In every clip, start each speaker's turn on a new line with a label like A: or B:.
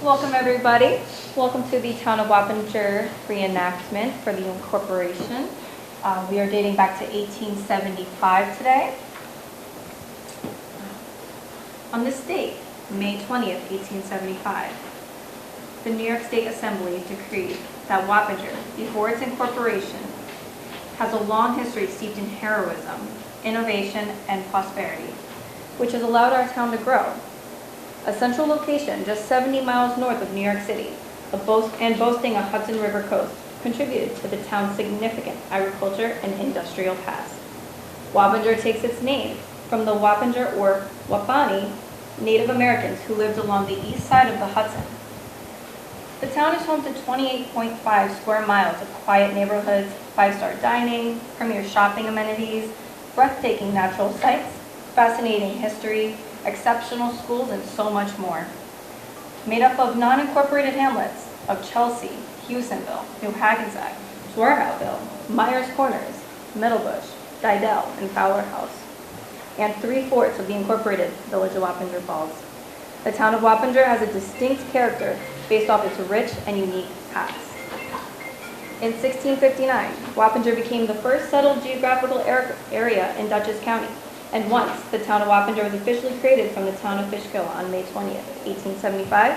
A: Welcome everybody. Welcome to the Town of Wappinger reenactment for the incorporation. We are dating back to 1875 today. On this date, May 20th, 1875, the New York State Assembly decreed that Wappinger, before its incorporation, has a long history steeped in heroism, innovation, and prosperity, which has allowed our town to grow. A central location just 70 miles north of New York City, boasting a Hudson River coast, contributed to the town's significant agriculture and industrial past. Wappinger takes its name from the Wappinger or Wapani Native Americans who lived along the east side of the Hudson. The town is home to 28.5 square miles of quiet neighborhoods, five-star dining, premier shopping amenities, breathtaking natural sights, fascinating history, exceptional schools, and so much more. Made up of non-incorporated hamlets of Chelsea, Hewsonville, New Hackensack, Swarhoutville, Myers Corners, Middlebush, Didell, and Fowler House, and 3/4 of the incorporated village of Wappinger Falls. The town of Wappinger has a distinct character based off its rich and unique past. In 1659, Wappinger became the first settled geographical area in Dutchess County, and once the town of Wappinger was officially created from the town of Fishkill on May 20th, 1875,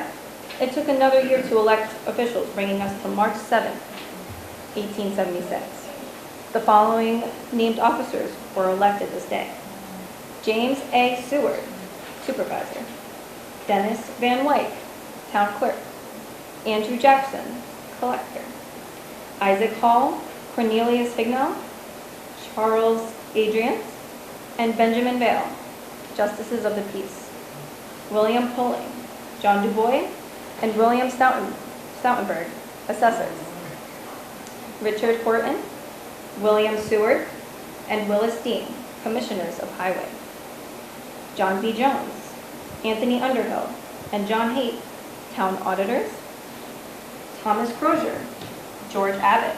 A: it took another year to elect officials, bringing us to March 7th, 1876. The following named officers were elected this day: James A. Seward, Supervisor; Dennis Van Wyck, Town Clerk; Andrew Jackson, Collector; Isaac Hall, Cornelius Hignall, Charles Adrian, and Benjamin Vale, Justices of the Peace; William Pulling, John DuBois, and William Stoutenberg, Assessors; Richard Horton, William Seward, and Willis Dean, Commissioners of Highway; John B. Jones, Anthony Underhill, and John Haight, Town Auditors; Thomas Crozier, George Abbott,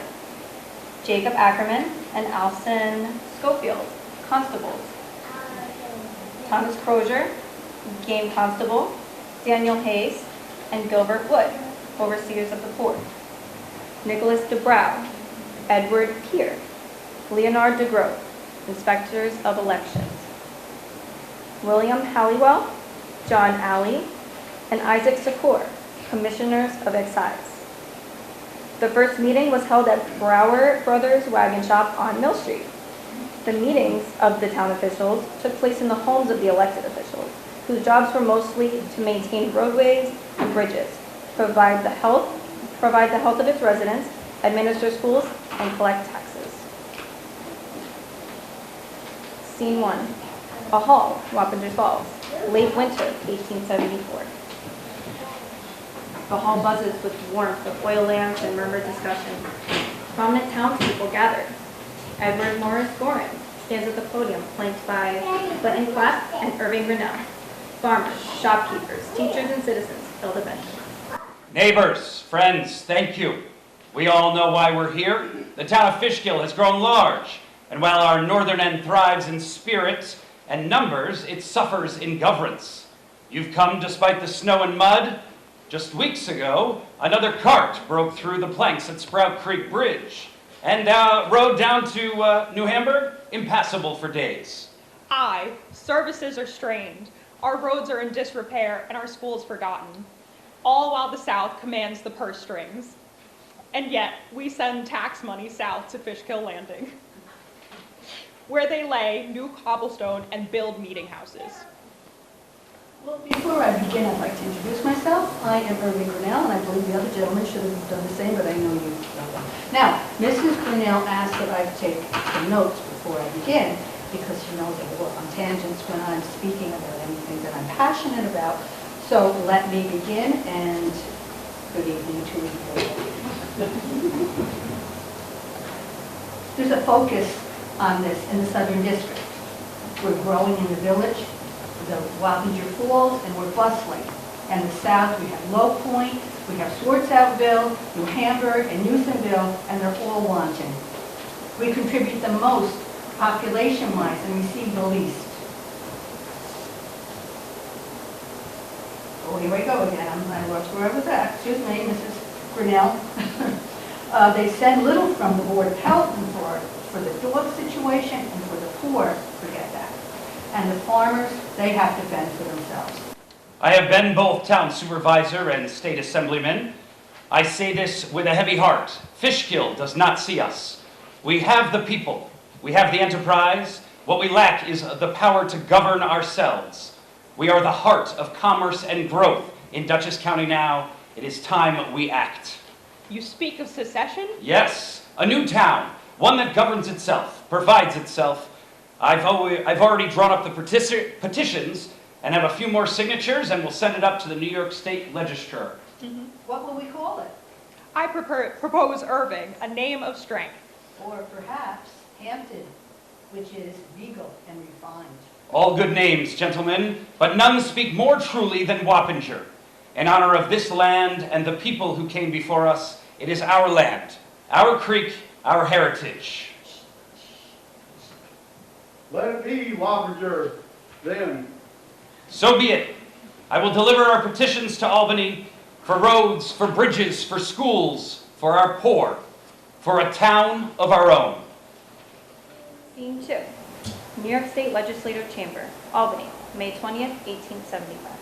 A: Jacob Ackerman, and Alson Schofield, Constables; Thomas Crozier, Game Constable; Daniel Hayes, and Gilbert Wood, Overseers of the Poor; Nicholas DeBrow, Edward Peer, Leonard DeGroat, Inspectors of Elections; William Halliwell, John Alley, and Isaac Secor, Commissioners of Excise. The first meeting was held at Brower Brothers Wagon Shop on Mill Street. The meetings of the town officials took place in the homes of the elected officials, whose jobs were mostly to maintain roadways and bridges, provide the health of its residents, administer schools, and collect taxes. Scene 1. A hall, Wappinger Falls, late winter, 1874. The hall buzzes with warmth of oil lamps and murmured discussion. Prominent townspeople gather. Edward Morris Gorin stands at the podium, flanked by Clinton Clapp and Irving Grinnell. Farmers, shopkeepers, teachers, and citizens fill the benches.
B: Neighbors, friends, thank you. We all know why we're here. The town of Fishkill has grown large, and while our northern end thrives in spirit and numbers, it suffers in governance. You've come despite the snow and mud. Just weeks ago, another cart broke through the planks at Sprout Creek Bridge, and rode down to New Hamburg, impassable for days.
C: Aye, services are strained, our roads are in disrepair, and our schools forgotten, all while the South commands the purse strings. And yet, we send tax money south to Fishkill Landing, where they lay new cobblestone and build meeting houses.
D: Well, before I begin, I'd like to introduce myself. I am Irving Grinnell, and I believe the other gentleman should have done the same, but I know you don't. Now, Mrs. Grinnell asked that I take some notes before I begin, because she knows I go on tangents when I'm speaking about anything that I'm passionate about. So let me begin, and good evening to you. There's a focus on this in the Southern District. We're growing in the village, the Wappinger Falls, and we're bustling. And the South, we have Low Point, we have Swartzoutville, New Hamburg, and Newsonville, and they're all wanting. We contribute the most population-wise and receive the least. oh, here we go again, I lost where I was at, excuse me, Mrs. Grinnell. They send little from the Board of Health and for the dog situation, and for the poor, forget that. And the farmers, they have to fend for themselves.
B: I have been both town supervisor and state assemblyman. I say this with a heavy heart. Fishkill does not see us. We have the people. We have the enterprise. What we lack is the power to govern ourselves. We are the heart of commerce and growth in Dutchess County now. It is time we act.
C: You speak of secession?
B: Yes, a new town, one that governs itself, provides itself. I've already drawn up the petitions and have a few more signatures, and we'll send it up to the New York State Legislature.
D: What will we call it?
C: I propose Irving, a name of strength.
D: Or perhaps Hampton, which is regal and refined.
B: All good names, gentlemen, but none speak more truly than Wappinger. In honor of this land and the people who came before us, it is our land, our creek, our heritage.
E: Let it be, Wappinger, then.
B: So be it. I will deliver our petitions to Albany for roads, for bridges, for schools, for our poor, for a town of our own.
A: Scene 2. New York State Legislative Chamber, Albany, May 20th, 1875.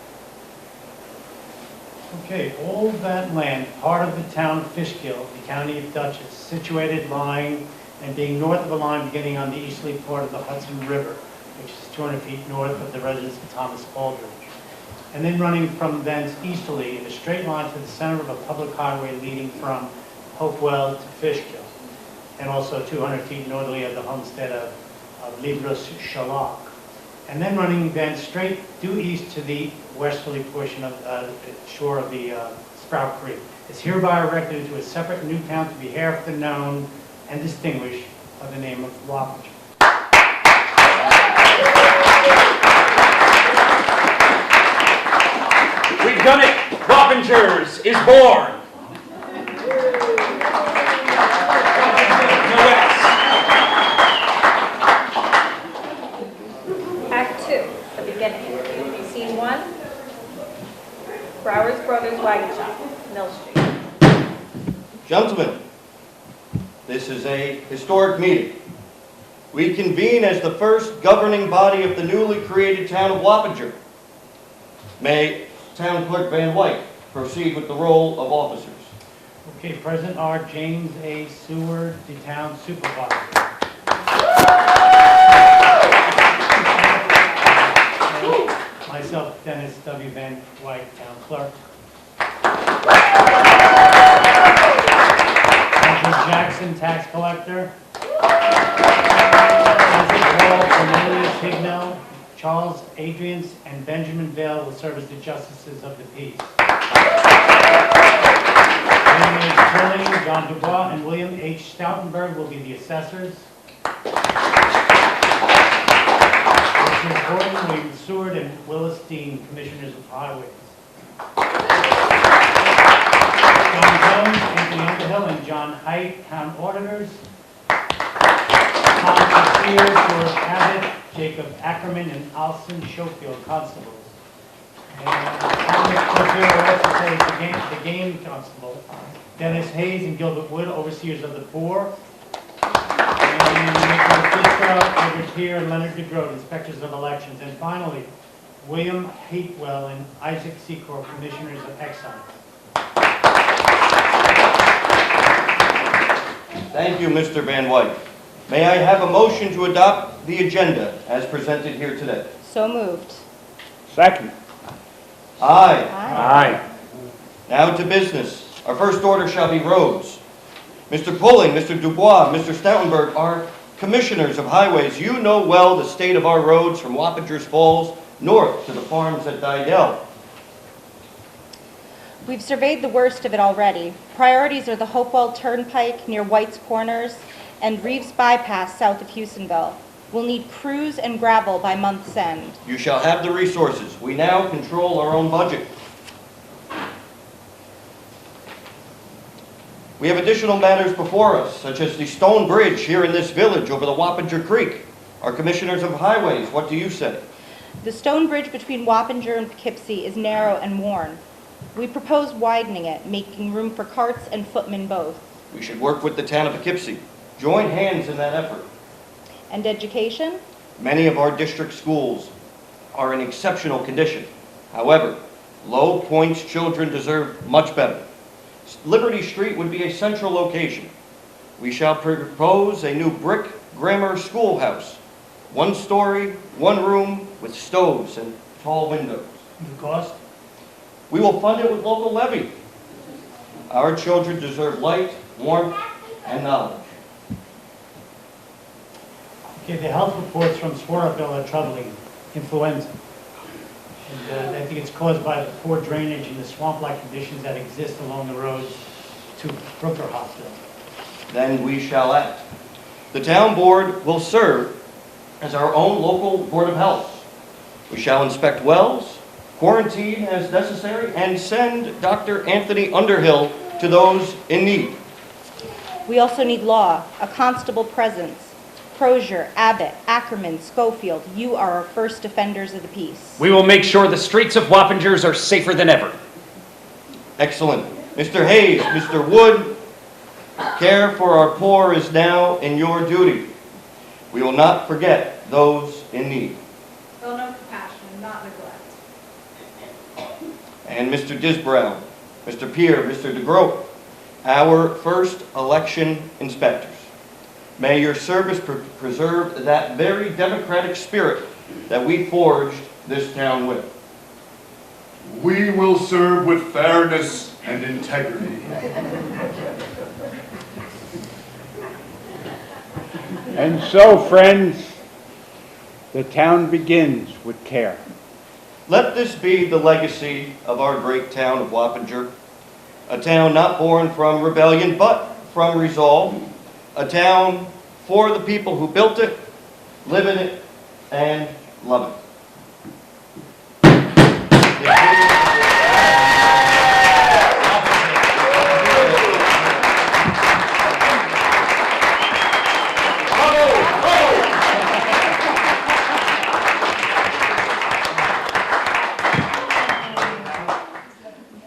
F: Okay, all that land, part of the town of Fishkill, the county of Dutchess, situated, lying, and being north of the line beginning on the easterly part of the Hudson River, which is 200 feet north of the residence of Thomas Aldridge, and then running from thence easterly in a straight line to the center of a public highway leading from Hopewell to Fishkill, and also 200 feet northerly of the homestead of Libras Shalak, and then running then straight due east to the westerly portion of the shore of the Sprout Creek. Is hereby erected into a separate new town to be hereafter known and distinguished by the name of Wappinger.
B: We've done it! Wappingers is born! No less.
A: Act 2, the beginning. Scene 1, Brower's Brothers Wagon Shop, Mill Street.
G: Gentlemen, this is a historic meeting. We convene as the first governing body of the newly created town of Wappinger. May Town Clerk Van White proceed with the roll of officers.
F: Okay, present are James A. Seward, the town supervisor. Myself, Dennis W. Van White, town clerk. Michael Jackson, tax collector. Isaac Wall, Cornelius Hignell, Charles Adrians, and Benjamin Vale will serve as the justices of the peace. William H. Trilling, John Dubois, and William H. Stoutenberg will be the assessors. Richard Gordon, William Seward, and Willis Dean, commissioners of highways. John Jones, Anthony Underhill, and John Height, town auditors. Tom Sears, George Abbott, Jacob Ackerman, and Alson Schofield, constables. And Thomas Cofield will also say the game constable. Dennis Hayes and Gilbert Wood, overseers of the poor. And Nicholas Bistro, Edward Peer, and Leonard DeGroat, inspectors of elections. And finally, William Hatewell and Isaac Secor, commissioners of excise.
G: Thank you, Mr. Van White. May I have a motion to adopt the agenda as presented here today?
H: So moved.
E: Second.
G: Aye.
E: Aye.
G: Now to business. Our first order shall be roads. Mr. Pulling, Mr. Dubois, Mr. Stoutenberg are commissioners of highways. You know well the state of our roads from Wappingers Falls north to the farms at Didell.
H: We've surveyed the worst of it already. Priorities are the Hopewell Turnpike near White's Corners and Reeves Bypass south of Houstonville. We'll need crews and gravel by month's end.
G: You shall have the resources. We now control our own budget. We have additional matters before us, such as the stone bridge here in this village over the Wappinger Creek. Our commissioners of highways, what do you say?
H: The stone bridge between Wappinger and Poughkeepsie is narrow and worn. We propose widening it, making room for carts and footmen both.
G: We should work with the town of Poughkeepsie. Join hands in that effort.
H: And education?
G: Many of our district schools are in exceptional condition. However, Low Point's children deserve much better. Liberty Street would be a central location. We shall propose a new brick grammar schoolhouse. 1 story, 1 room with stoves and tall windows.
F: The cost?
G: We will fund it with local levy. Our children deserve light, warmth, and knowledge.
F: Okay, the health reports from Swaroville are troubling. Influenza. And I think it's caused by the poor drainage and the swamp-like conditions that exist along the roads to Brooker Hospital.
G: Then we shall act. The town board will serve as our own local board of health. We shall inspect wells, quarantine as necessary, and send Dr. Anthony Underhill to those in need.
H: We also need law, a constable presence. Crozier, Abbott, Ackerman, Schofield, you are our first defenders of the peace.
B: We will make sure the streets of Wappingers are safer than ever.
G: Excellent. Mr. Hayes, Mr. Wood, care for our poor is now in your duty. We will not forget those in need.
A: Show no compassion, not neglect.
G: And Mr. Disbrow, Mr. Peer, Mr. DeGroat, our first election inspectors. May your service preserve that very democratic spirit that we forged this town with.
E: We will serve with fairness and integrity.
I: And so, friends, the town begins with care.
G: Let this be the legacy of our great town of Wappinger, a town not born from rebellion but from resolve, a town for the people who built it, live in it, and love it.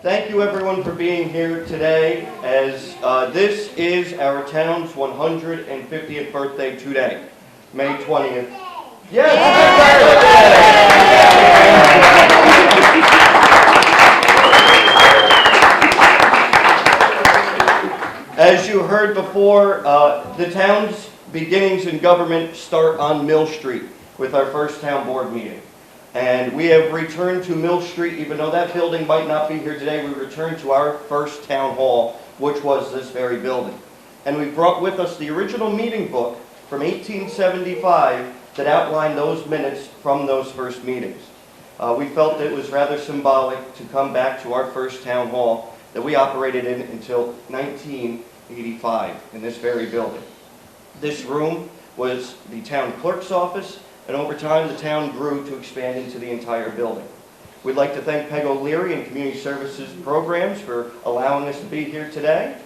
G: Thank you everyone for being here today, as this is our town's 150th birthday today, May 20th. Yes! As you heard before, the town's beginnings in government start on Mill Street with our first town board meeting. And we have returned to Mill Street, even though that building might not be here today, we returned to our first town hall, which was this very building. And we brought with us the original meeting book from 1875 that outlined those minutes from those first meetings. We felt it was rather symbolic to come back to our first town hall that we operated in until 1985 in this very building. This room was the town clerk's office, and over time the town grew to expand into the entire building. We'd like to thank Peg O'Leary and Community Services Programs for allowing us to be here today.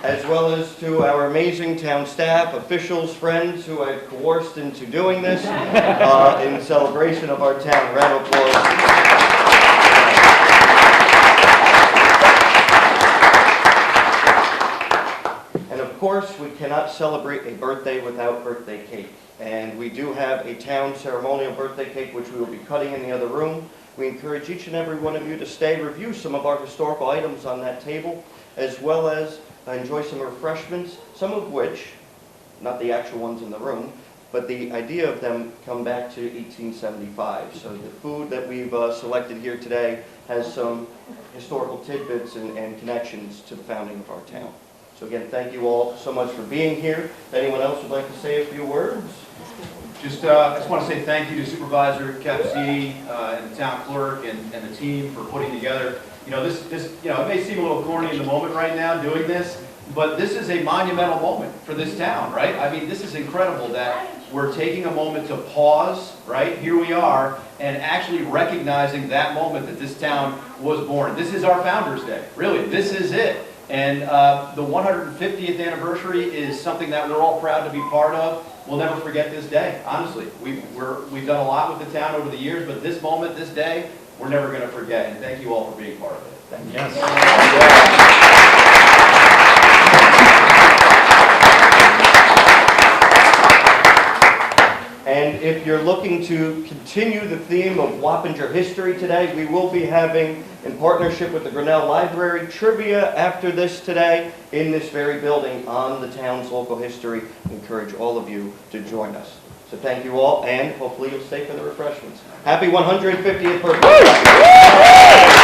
G: As well as to our amazing town staff, officials, friends who I've coerced into doing this in celebration of our town. Round of applause. Of course, we cannot celebrate a birthday without birthday cake. And we do have a town ceremonial birthday cake, which we will be cutting in the other room. We encourage each and every one of you to stay, review some of our historical items on that table, as well as enjoy some refreshments, some of which, not the actual ones in the room, but the idea of them come back to 1875. So the food that we've selected here today has some historical tidbits and connections to the founding of our town. So again, thank you all so much for being here. If anyone else would like to say a few words?
J: I just want to say thank you to Supervisor Capsini and the town clerk and the team for putting together. This it may seem a little corny in the moment right now doing this, but this is a monumental moment for this town, right? I mean, this is incredible that we're taking a moment to pause, right? Here we are, and actually recognizing that moment that this town was born. This is our Founders Day, really. This is it. And the 150th anniversary is something that we're all proud to be part of. We'll never forget this day, honestly. We've done a lot with the town over the years, but this moment, this day, we're never going to forget. And thank you all for being part of it. Thank you.
F: Yes.
G: And if you're looking to continue the theme of Wappinger history today, we will be having, in partnership with the Grinnell Library, trivia after this today in this very building on the town's local history. I encourage all of you to join us. So thank you all, and hopefully you'll stay for the refreshments. Happy 150th birthday.